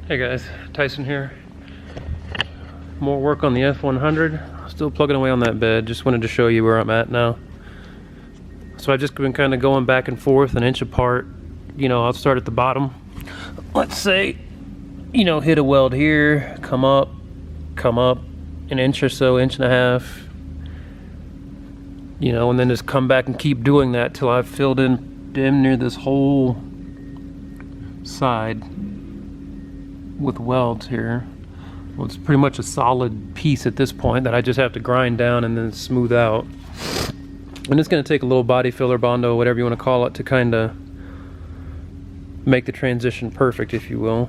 Hey guys, Tyson here. More work on the F100. Still plugging away on that bed. Just wanted to show you where I'm at now. So I've just been kind of going back and forth an inch apart. You know, I'll start at the bottom. Let's say, you know, hit a weld here, come up, an inch or so, inch and a half. You know, and then just come back and keep doing that till I've filled in damn near this whole side with welds here. Well, it's pretty much a solid piece at this point that I just have to grind down and then smooth out. And it's going to take a little body filler, bondo, whatever you want to call it, to kind of make the transition perfect, if you will.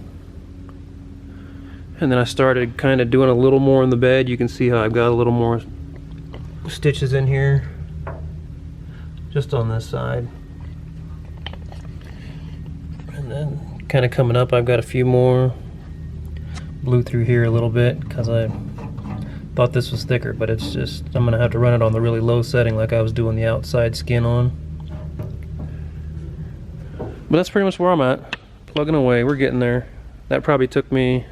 And then I started kind of doing a little more in the bed. You can see how I've got a little more stitches in here, just on this side. And then kind of coming up, I've got a few more. Blew through here a little bit because I thought this was thicker, but it's just, I'm gonna have to run it on the really low setting like I was doing the outside skin on. But that's pretty much where I'm at. Plugging away, we're getting there. That probably took me,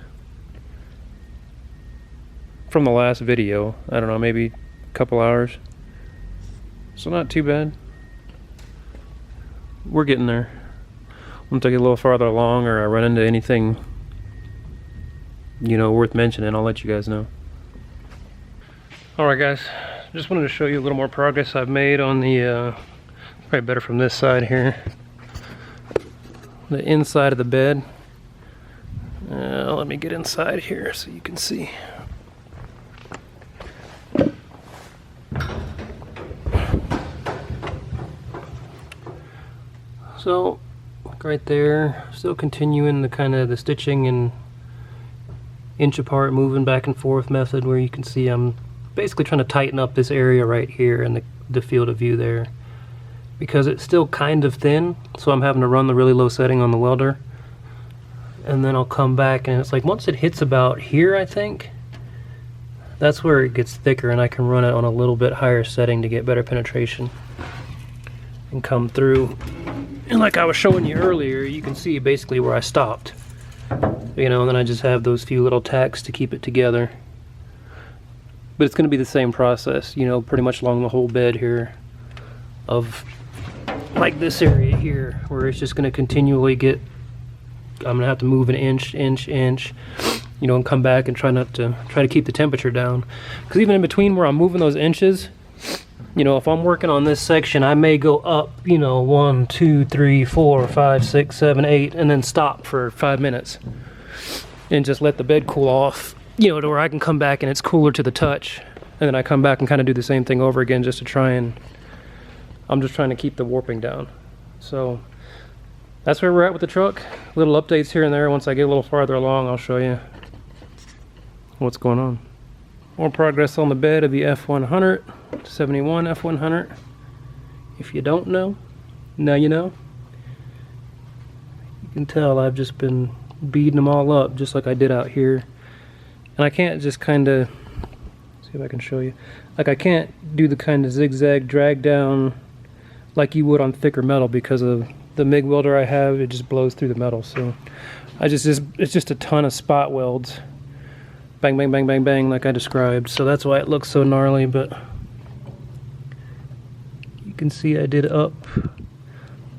from the last video, I don't know, maybe a couple hours. So not too bad. We're getting there. Once I get a little farther along or I run into anything, you know, worth mentioning, I'll let you guys know. Alright guys, just wanted to show you a little more progress I've made on the, probably better from this side here, the inside of the bed. Let me get inside here so you can see. So, right there, still continuing the kind of the stitching and inch apart, moving back and forth method, where you can see I'm basically trying to tighten up this area right here in the field of view there, because it's still kind of thin, so I'm having to run the really low setting on the welder. And then I'll come back and it's like once it hits about here, I think that's where it gets thicker, and I can run it on a little bit higher setting to get better penetration and come through. And like I was showing you earlier, you can see basically where I stopped. You know, and then I just have those few little tacks to keep it together. But it's going to be the same process, you know, pretty much along the whole bed here, of like this area here, where it's just going to continually get, I'm going to have to move an inch, you know, and come back and try to keep the temperature down. Because even in between where I'm moving those inches, you know, if I'm working on this section, I may go up, you know, 1, 2, 3, 4, 5, 6, 7, 8, and then stop for 5 minutes and just let the bed cool off, you know, to where I can come back and it's cooler to the touch. And then I come back and kind of do the same thing over again just to try and, I'm just trying to keep the warping down. So that's where we're at with the truck. Little updates here and there. Once I get a little farther along, I'll show you what's going on. More progress on the bed of the F100, 71 F100. If you don't know, now you know. You can tell I've just been beading them all up just like I did out here. And I can't just kind of, see if I can show you. Like I can't do the kind of zigzag drag down like you would on thicker metal because of the MIG welder I have. It just blows through the metal. So it's just a ton of spot welds. Bang, bang, bang, bang, bang, like I described. So that's why it looks so gnarly, but you can see I did up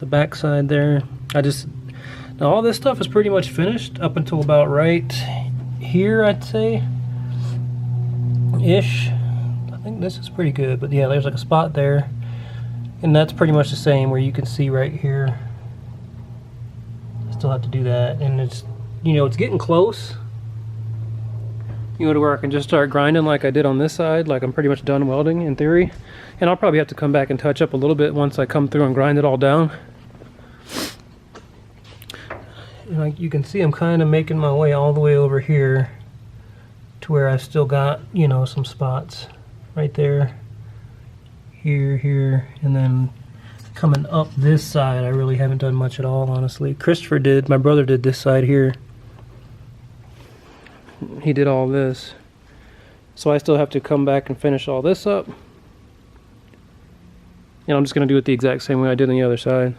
the back side there. Now all this stuff is pretty much finished up until about right here, I'd say, ish. I think this is pretty good, but yeah, there's like a spot there. And that's pretty much the same where you can see right here. I still have to do that, and it's, you know, it's getting close. You know, to where I can just start grinding like I did on this side, like I'm pretty much done welding in theory. And I'll probably have to come back and touch up a little bit once I come through and grind it all down. And like you can see, I'm kind of making my way all the way over here to where I've still got, you know, some spots right there, here, and then coming up this side, I really haven't done much at all, honestly. Christopher did, my brother did this side here. He did all this, so I still have to come back and finish all this up, and I'm just going to do it the exact same way I did on the other side.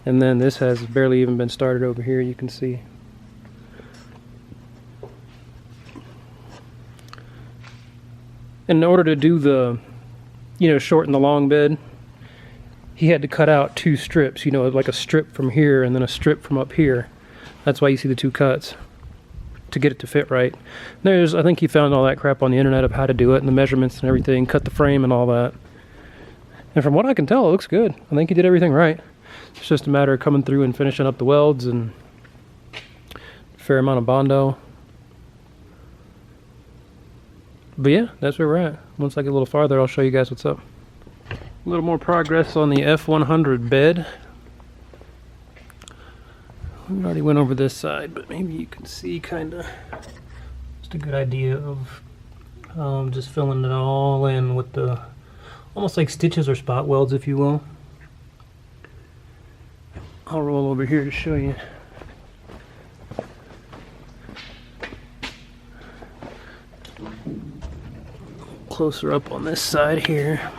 And then this has barely even been started over here, you can see. in order to do the, you know, shorten the long bed, he had to cut out 2 strips, you know, like a strip from here and then a strip from up here. That's why you see the 2 cuts, to get it to fit right. I think he found all that crap on the internet of how to do it and the measurements and everything, cut the frame and all that. And from what I can tell, it looks good. I think he did everything right. It's just a matter of coming through and finishing up the welds and a fair amount of Bondo. But yeah, that's where we're at. Once I get a little farther, I'll show you guys what's up. A little more progress on the F100 bed. We already went over this side, but maybe you can see kind of just a good idea of just filling it all in with the almost like stitches or spot welds, if you will. I'll roll over here to show you. Closer up on this side here.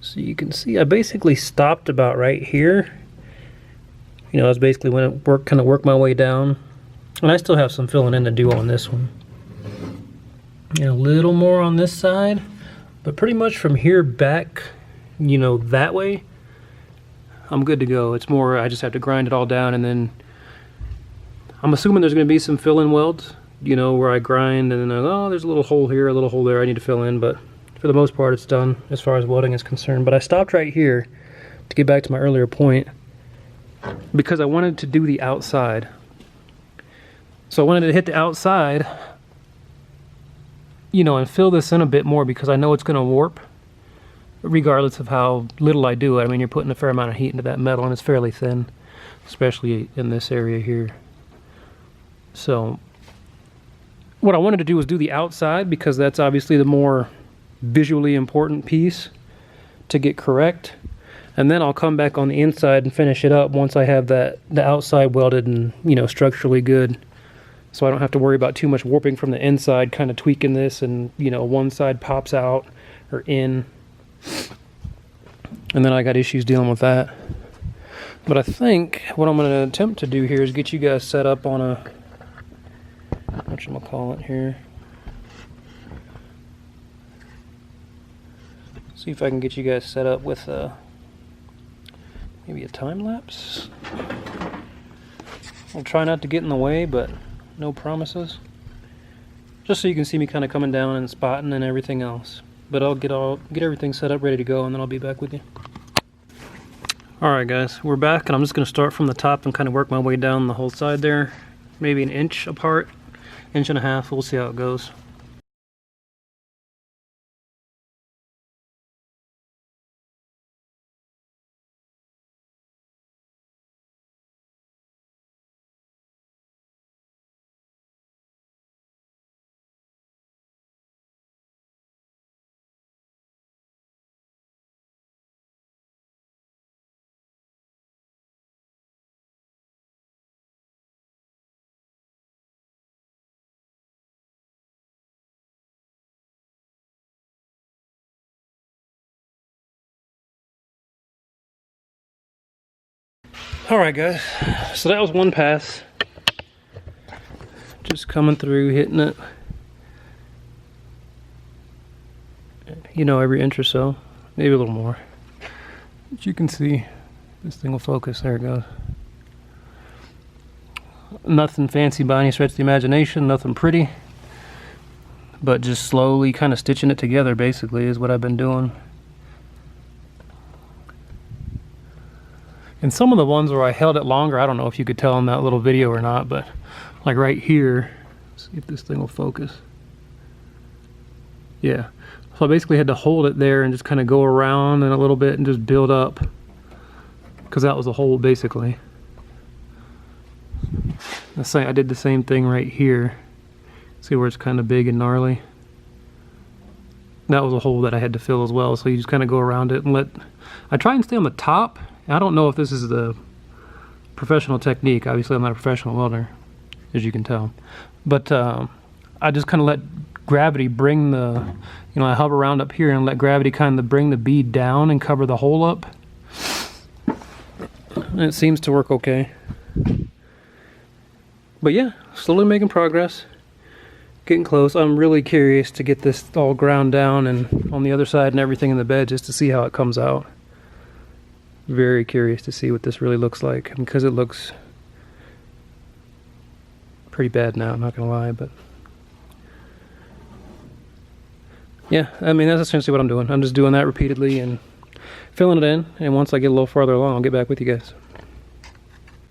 So you can see I basically stopped about right here. You know, I was basically when I kind of work my way down. And I still have some filling in to do on this one. And a little more on this side. But pretty much from here back, you know, that way, I'm good to go. It's more, I just have to grind it all down, and then I'm assuming there's going to be some fill-in welds, you know, where I grind and then oh, there's a little hole here, a little hole there I need to fill in, but for the most part it's done as far as welding is concerned. But I stopped right here to get back to my earlier point because I wanted to do the outside. So I wanted to hit the outside, you know, and fill this in a bit more because I know it's going to warp regardless of how little I do it. I mean, you're putting a fair amount of heat into that metal and it's fairly thin, especially in this area here. So what I wanted to do was do the outside because that's obviously the more visually important piece to get correct. And then I'll come back on the inside and finish it up once I have the outside welded and, you know, structurally good. So I don't have to worry about too much warping from the inside, kind of tweaking this and, you know, one side pops out or in. And then I got issues dealing with that. But I think what I'm going to attempt to do here is get you guys set up on a, whatchamacallit here. See if I can get you guys set up with maybe a time lapse. I'll try not to get in the way, but no promises. Just so you can see me kind of coming down and spotting and everything else. But I'll get everything set up, ready to go, and then I'll be back with you. Alright guys, we're back, and I'm just going to start from the top and kind of work my way down the whole side there. Maybe an inch apart, inch and a half, we'll see how it goes. Alright guys, so that was one pass. Just coming through, hitting it, you know, every inch or so, maybe a little more. But you can see, this thing will focus, there it goes. Nothing fancy by any stretch of the imagination, nothing pretty. But just slowly kind of stitching it together basically is what I've been doing. And some of the ones where I held it longer, I don't know if you could tell in that little video or not, but like right here, see if this thing will focus. Yeah, so I basically had to hold it there and just kind of go around and a little bit and just build up, because that was the hole basically. I did the same thing right here. See where it's kind of big and gnarly? That was a hole that I had to fill as well, so you just kind of go around it and I try and stay on the top. I don't know if this is the professional technique. Obviously I'm not a professional welder, as you can tell. But I just kind of let gravity bring the, you know, I hover around up here and let gravity kind of bring the bead down and cover the hole up. And it seems to work okay. But yeah, slowly making progress. Getting close. I'm really curious to get this all ground down and on the other side and everything in the bed just to see how it comes out. Very curious to see what this really looks like, because it looks pretty bad now, I'm not gonna lie, but yeah, I mean, that's essentially what I'm doing. I'm just doing that repeatedly and filling it in, and once I get a little farther along, I'll get back with you guys.